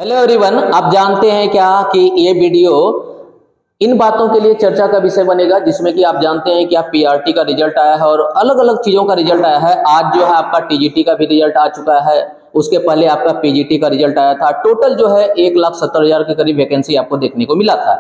Hello everyone, आप जानते हैं क्या कि ये वीडियो इन बातों के लिए चर्चा का विषय बनेगा जिसमें कि आप जानते हैं कि आप पीआरटी का रिजल्ट आया है और अलग अलग चीज़ों का रिजल्ट आया है। आज जो है आपका टीजीटी का भी रिजल्ट आ चुका है, उसके पहले आपका पीजीटी का रिजल्ट आया था। टोटल जो है 1,70,000 के करीब वैकेंसी आपको देखने को मिला था।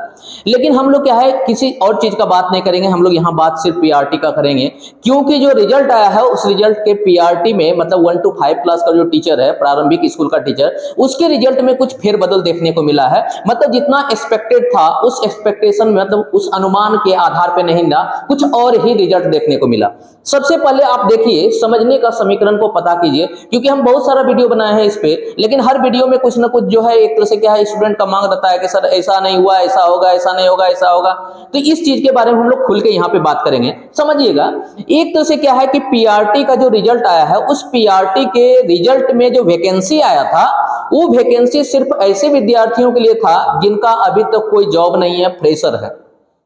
लेकिन हम लोग क्या है किसी और चीज़ का बात नहीं करेंगे, हम लोग यहाँ बात सिर्फ पीआरटी का करेंगे, क्योंकि जो रिजल्ट आया है उस रिजल्ट के पीआरटी में मतलब 1 to 5 क्लास का जो टीचर है, प्रारंभिक स्कूल का टीचर, उसके रिजल्ट में कुछ फेरबदल देखने को मिला है। मतलब जितना एक्सपेक्टेड था उस एक्सपेक्टेशन में मतलब उस अनुमान के आधार पर नहीं मिला, कुछ और ही रिजल्ट देखने को मिला। सबसे पहले आप देखिए, समझने का समीकरण को पता कीजिए, क्योंकि हम बहुत सारा वीडियो बनाए हैं इस पे, लेकिन हर वीडियो में कुछ ना कुछ जो है एक तरह से क्या है स्टूडेंट का मांग रहता है कि सर ऐसा नहीं हुआ, ऐसा होगा, ऐसा नहीं होगा, ऐसा होगा। तो इस चीज के बारे में हम लोग खुल के यहाँ पे बात करेंगे। समझिएगा, एक तरह से क्या है कि पीआरटी का जो रिजल्ट आया है उस पीआरटी के रिजल्ट में जो वैकेंसी आया था वो वैकेंसी सिर्फ ऐसे विद्यार्थियों के लिए था जिनका अभी तक कोई जॉब नहीं है, फ्रेशर है।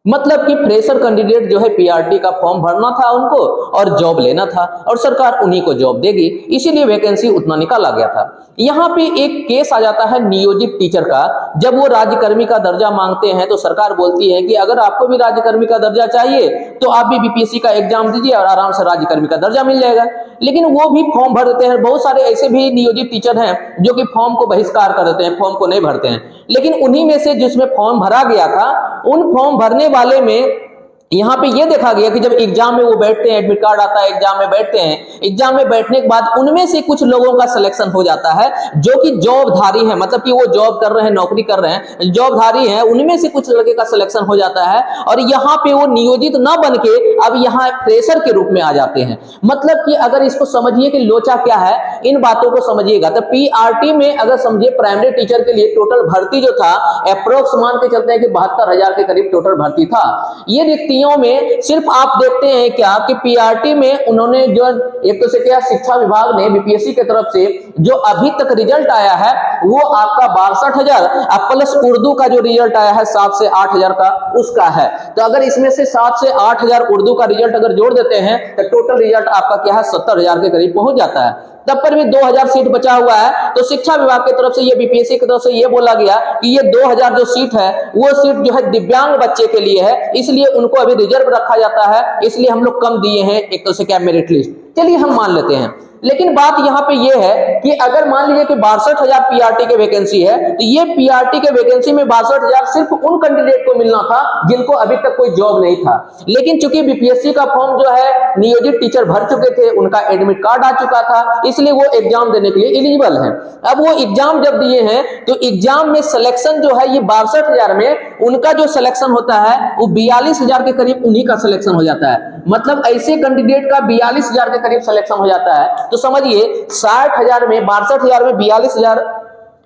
मतलब कि फ्रेशर कैंडिडेट जो है पीआरटी का फॉर्म भरना था उनको और जॉब लेना था और सरकार उन्हीं को जॉब देगी, इसीलिए वैकेंसी उतना निकाला गया था। यहाँ पे एक केस आ जाता है नियोजित टीचर का। जब वो राज्यकर्मी का दर्जा मांगते हैं तो सरकार बोलती है कि अगर आपको भी राज्यकर्मी का दर्जा चाहिए तो आप भी बीपीएससी का एग्जाम दीजिए और आराम से राज्यकर्मी का दर्जा मिल जाएगा। लेकिन वो भी फॉर्म भर देते हैं। बहुत सारे ऐसे भी नियोजित टीचर हैं जो कि फॉर्म को बहिष्कार कर देते हैं, फॉर्म को नहीं भरते हैं। लेकिन उन्हीं में से जिसमें फॉर्म भरा गया था, उन फॉर्म भरने वाले में यहाँ पे ये देखा गया कि जब एग्जाम में वो बैठते हैं, एडमिट कार्ड आता है, एग्जाम में बैठते हैं, एग्जाम में बैठने के बाद उनमें से कुछ लोगों का सिलेक्शन हो जाता है जो कि जॉबधारी है, मतलब कि वो जॉब कर रहे हैं, नौकरी कर रहे हैं, जॉबधारी है, उनमें से कुछ लड़के का सिलेक्शन हो जाता है और यहाँ पे वो नियोजित ना बन के अब यहाँ फ्रेशर के रूप में आ जाते हैं। मतलब कि अगर इसको समझिए कि लोचा क्या है, इन बातों को समझिएगा। तो पीआरटी में अगर समझिए प्राइमरी टीचर के लिए टोटल भर्ती जो था अप्रोक्स मान के चलते हैं कि 72,000 के करीब टोटल भर्ती था। ये रिक्तियां में सिर्फ आप देखते हैं क्या कि पीआरटी में उन्होंने जो एक तो से क्या शिक्षा विभाग ने बीपीएससी की तरफ से जो अभी तक रिजल्ट आया है वो आपका 62,000 प्लस उर्दू का जो रिजल्ट आया है 7 से 8,000 का उसका है। तो अगर इसमें से 7 से 8,000 उर्दू का रिजल्ट अगर जोड़ देते हैं तो टोटल रिजल्ट आपका क्या है 70,000 के करीब पहुंच जाता है। तब पर भी 2,000 सीट बचा हुआ है। तो शिक्षा विभाग की तरफ से ये बीपीएससी की तरफ से ये बोला गया कि ये 2,000 जो सीट है वो सीट जो है दिव्यांग बच्चे के लिए है, इसलिए उनको अभी रिजर्व रखा जाता है, इसलिए हम लोग कम दिए हैं एक तो से क्या मेरिट लिस्ट। चलिए हम मान लेते हैं। लेकिन बात यहाँ पे ये है कि अगर मान लीजिए कि 62,000 पीआरटी के वैकेंसी है तो ये पीआरटी के वैकेंसी में 62,000 सिर्फ उन कैंडिडेट को मिलना था जिनको अभी तक कोई जॉब नहीं था। लेकिन चूंकि बीपीएससी का फॉर्म जो है नियोजित टीचर भर चुके थे, उनका एडमिट कार्ड आ चुका था, इसलिए वो एग्जाम देने के लिए एलिजिबल है। अब वो एग्जाम जब दिए हैं तो एग्जाम में सिलेक्शन जो है ये 62,000 में उनका जो सिलेक्शन होता है वो 42,000 के करीब उन्हीं का सिलेक्शन हो जाता है। मतलब ऐसे कैंडिडेट का 42,000 के करीब सिलेक्शन हो जाता है। तो समझिए 60,000 में 62,000 में 42,000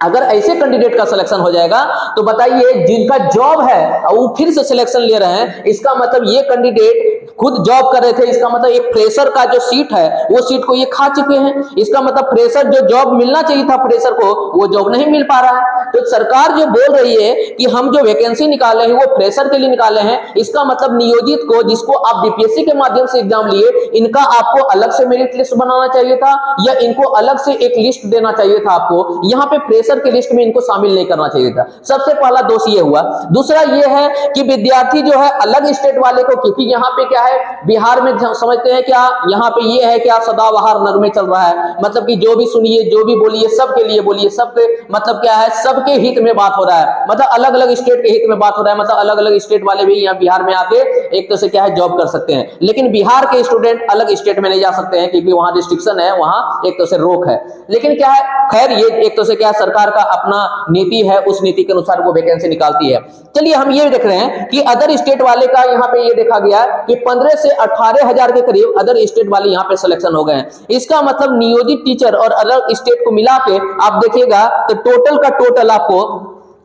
अगर ऐसे कैंडिडेट का सिलेक्शन हो जाएगा तो बताइए जिनका जॉब है और वो फिर से सिलेक्शन ले रहे हैं, इसका मतलब ये कैंडिडेट खुद जॉब कर रहे थे, इसका मतलब एक फ्रेशर का जो सीट है वो सीट को ये खा चुके हैं। इसका मतलब फ्रेशर जो जॉब मिलना चाहिए था फ्रेशर को वो जॉब नहीं मिल पा रहा है। तो सरकार जो बोल रही है कि हम जो वैकेंसी निकाले हैं वो फ्रेशर के लिए निकाले हैं, इसका मतलब नियोजित को जिसको आप बीपीएससी के माध्यम से एग्जाम लिए इनका आपको अलग से मेरिट लिस्ट बनाना चाहिए था या इनको अलग से एक लिस्ट देना चाहिए था। आपको यहाँ पे फ्रेशर के लिस्ट में इनको शामिल नहीं करना चाहिए था। सबसे पहला दोष ये हुआ। दूसरा ये है कि विद्यार्थी जो है अलग स्टेट वाले को, क्योंकि यहाँ पे क्या है बिहार में समझते हैं क्या, यहाँ पे ये है क्या सदाबहार नगमे चल रहा है, मतलब कि जो भी सुनिए जो भी बोलिए सबके लिए बोलिए, सबके मतलब क्या है सबके हित में बात हो रहा है, मतलब अलग अलग स्टेट के हित में बात हो रहा है, मतलब अलग अलग स्टेट वाले भी यहाँ बिहार में आके एक तो से क्या है जॉब कर सकते हैं। लेकिन बिहार के स्टूडेंट अलग स्टेट में नहीं जा सकते हैं क्योंकि वहां रिस्ट्रिक्शन है, वहां एक तो से रोक है। लेकिन क्या है खैर ये एक तो से क्या सरकार का अपना नीति है, उस नीति के अनुसार वो वैकेंसी निकालती है। चलिए हम ये देख रहे हैं कि अदर स्टेट वाले का यहाँ पे ये देखा गया कि 15 से 18,000 के करीब अदर स्टेट वाले यहाँ पे सिलेक्शन हो गए हैं। इसका मतलब नियोजित टीचर और अदर स्टेट को मिला के आप देखिएगा तो टोटल का टोटल आपको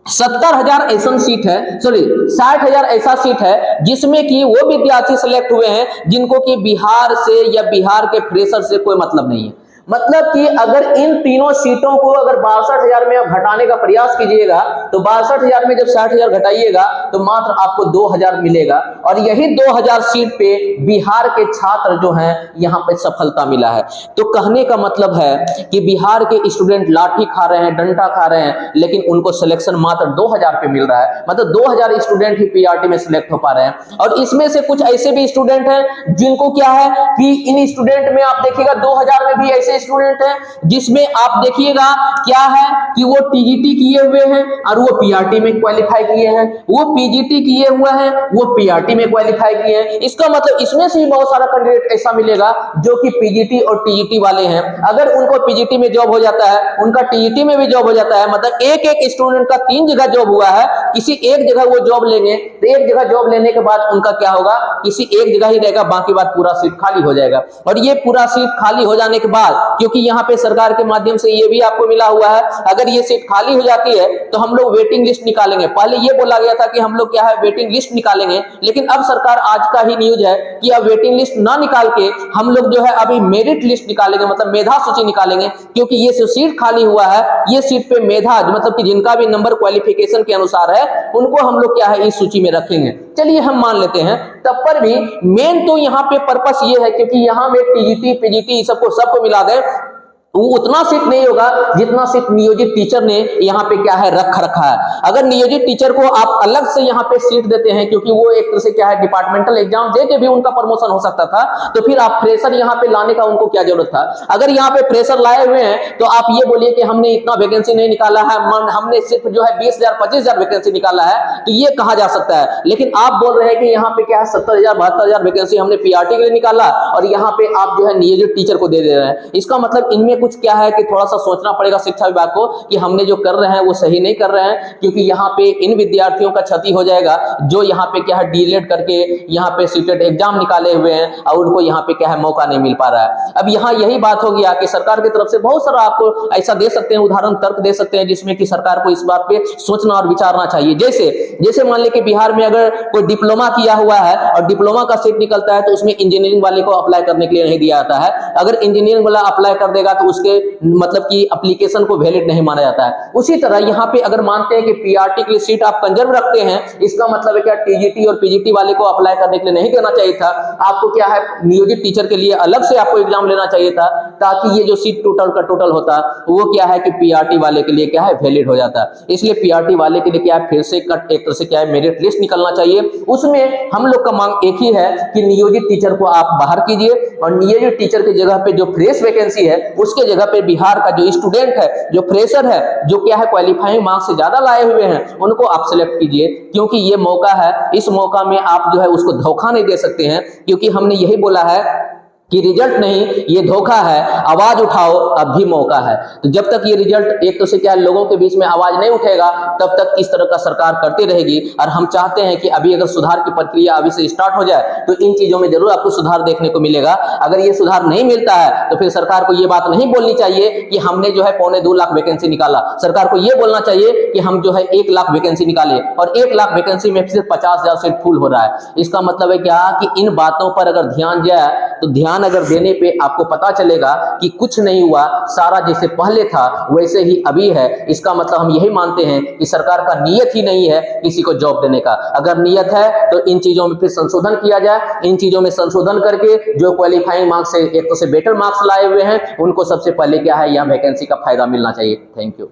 70,000 ऐसा सीट है, सॉरी 60,000 ऐसा सीट है जिसमें कि वो विद्यार्थी सिलेक्ट हुए हैं जिनको कि बिहार से या बिहार के फ्रेशर से कोई मतलब नहीं है। मतलब कि अगर इन तीनों सीटों को अगर 62,000 में आप घटाने का प्रयास कीजिएगा तो 62,000 में जब 60,000 घटाइएगा तो मात्र आपको 2,000 मिलेगा, और यही 2,000 सीट पे बिहार के छात्र जो हैं यहाँ पे सफलता मिला है। तो कहने का मतलब है कि बिहार के स्टूडेंट लाठी खा रहे हैं, डंडा खा रहे हैं, लेकिन उनको सिलेक्शन मात्र 2,000 पे मिल रहा है। मतलब 2,000 स्टूडेंट ही पीआरटी में सिलेक्ट हो पा रहे हैं। और इसमें से कुछ ऐसे भी स्टूडेंट हैं जिनको क्या है कि इन स्टूडेंट में आप देखिएगा 2,000 में भी ऐसे स्टूडेंट हैं जिसमें आप देखिएगा क्या है कि वो टीजीटी किए हुए हैं और वो पीआरटी में क्वालिफाई किए हैं, वो पीजीटी किए हुए हैं, वो पीआरटी में क्वालिफाई किए हैं। इसका मतलब इसमें से ही बहुत सारा कैंडिडेट ऐसा मिलेगा जो कि पीजीटी और टीजीटी वाले हैं। अगर उनको पीजीटी में जॉब हो जाता है, उनका टीजीटी में भी जॉब हो जाता है, मतलब एक एक स्टूडेंट का 3 जगह जॉब हुआ है, किसी एक जगह वो जॉब लेंगे तो एक जगह जॉब लेने के बाद उनका क्या होगा, किसी एक जगह ही रहेगा, बाकी बात पूरा सीट खाली हो जाएगा। और ये पूरा सीट खाली हो जाने के बाद, क्योंकि यहाँ पे सरकार के माध्यम से ये भी आपको मिला हुआ है, अगर ये सीट खाली हो जाती है तो हम लोग वेटिंग लिस्ट निकालेंगे। पहले ये बोला गया था कि हम लोग क्या है वेटिंग लिस्ट निकालेंगे, लेकिन अब सरकार आज का ही न्यूज है कि अब वेटिंग लिस्ट ना निकाल के हम लोग जो है अभी मेरिट लिस्ट निकालेंगे, मतलब मेधा सूची निकालेंगे। क्योंकि ये जो सीट खाली हुआ है, ये सीट पे मेधा मतलब कि जिनका भी नंबर क्वालिफिकेशन के अनुसार है, उनको हम लोग क्या है इस सूची में रखेंगे। चलिए हम मान लेते हैं, तब पर भी मेन तो यहाँ पे पर्पस ये है क्योंकि यहाँ में टीजीटी पीजीटी सबको मिला दे, वो उतना सीट नहीं होगा जितना सीट नियोजित टीचर ने यहाँ पे क्या है रखा है। अगर नियोजित टीचर को आप अलग से यहाँ पे सीट देते हैं, क्योंकि वो एक तरह से क्या है डिपार्टमेंटल एग्जाम दे के भी उनका प्रमोशन हो सकता था, तो फिर आप फ्रेशर यहाँ पे लाने का उनको क्या जरूरत था। अगर यहाँ पे फ्रेशर लाए हुए हैं तो आप ये बोलिए कि हमने इतना वैकेंसी नहीं निकाला है, हमने सिर्फ जो है 20,000 25,000 वैकेंसी निकाला है, तो ये कहा जा सकता है। लेकिन आप बोल रहे हैं कि यहाँ पे क्या है 70,000 72,000 वैकेंसी हमने पीआरटी के लिए निकाला और यहाँ पे आप जो है नियोजित टीचर को दे रहे हैं। इसका मतलब इनमें कुछ क्या है कि थोड़ा सा सोचना पड़ेगा शिक्षा विभाग को कि हमने जो कर रहे हैं वो सही नहीं कर रहे हैं, क्योंकि यहाँ पे इन विद्यार्थियों का क्षति हो जाएगा जो यहाँ पे क्या है डीलेट करके यहाँ पे सीटेट एग्जाम निकाले हुए हैं और उनको यहाँ पे क्या है मौका नहीं मिल पा रहा है। अब यहाँ यही बात हो गया कि सरकार की तरफ से बहुत सारा आपको ऐसा दे सकते हैं, उदाहरण तर्क दे सकते हैं जिसमें कि सरकार को इस बात पे सोचना और विचारना चाहिए। जैसे मान ले कि बिहार में अगर कोई डिप्लोमा किया हुआ है और डिप्लोमा का सीट निकलता है तो उसमें इंजीनियरिंग वाले को अप्लाई करने के लिए नहीं दिया जाता है। अगर इंजीनियरिंग वाला अप्लाई कर देगा तो उसके मतलब कि एप्लीकेशन को वैलिड नहीं माना जाता है। उसी तरह यहाँ पे अगर मानते हैं कि पीआरटी के लिए सीट आप कंजर्व रखते हैं, इसका मतलब है क्या टीजीटी और पीजीटी वाले को अप्लाई करने के लिए नहीं देना चाहिए था। आपको क्या है नियोजित टीचर के लिए अलग से आपको एग्जाम लेना चाहिए था, ताकि ये जो सीट टोटल का टोटल होता वो क्या है कि पीआरटी वाले के लिए क्या है वैलिड हो जाता। इसलिए पीआरटी वाले के लिए क्या है फिर से एक तरह से क्या है मेरिट लिस्ट निकलना चाहिए। उसमें हम लोग का मांग एक ही है कि नियोजित टीचर को आप बाहर कीजिए और नियोजित टीचर की जगह पे जो फ्रेश वैकेंसी है उसके जगह पे बिहार का जो स्टूडेंट है, जो फ्रेशर है, जो क्या है क्वालिफाइंग मार्क्स से ज्यादा लाए हुए हैं, उनको आप सिलेक्ट कीजिए। क्योंकि ये मौका है, इस मौका में आप जो है उसको धोखा नहीं दे सकते हैं, क्योंकि हमने यही बोला है कि रिजल्ट नहीं ये धोखा है, आवाज उठाओ अब भी मौका है। तो जब तक ये रिजल्ट एक तो से क्या लोगों के बीच में आवाज नहीं उठेगा तब तक इस तरह का सरकार करती रहेगी। और हम चाहते हैं कि अभी अगर सुधार की प्रक्रिया अभी से स्टार्ट हो जाए तो इन चीजों में जरूर आपको सुधार देखने को मिलेगा। अगर ये सुधार नहीं मिलता है तो फिर सरकार को ये बात नहीं बोलनी चाहिए कि हमने जो है 2.25 लाख वैकेंसी निकाला। सरकार को ये बोलना चाहिए कि हम जो है 1 लाख वैकेंसी निकाले और 1 लाख वैकेंसी में सिर्फ 50,000 सीट फुल हो रहा है। इसका मतलब है क्या कि इन बातों पर अगर ध्यान जाए तो ध्यान अगर देने पे आपको पता चलेगा कि कुछ नहीं हुआ, सारा जैसे पहले था वैसे ही अभी है। इसका मतलब हम यही मानते हैं कि सरकार का नियत ही नहीं है किसी को जॉब देने का। अगर नियत है तो इन चीजों में फिर संशोधन किया जाए। इन चीजों में संशोधन करके जो क्वालिफाइंग मार्क्स से एक तो से बेटर मार्क्स लाए हुए हैं उनको सबसे पहले क्या है यहाँ वैकेंसी का फायदा मिलना चाहिए। Thank you.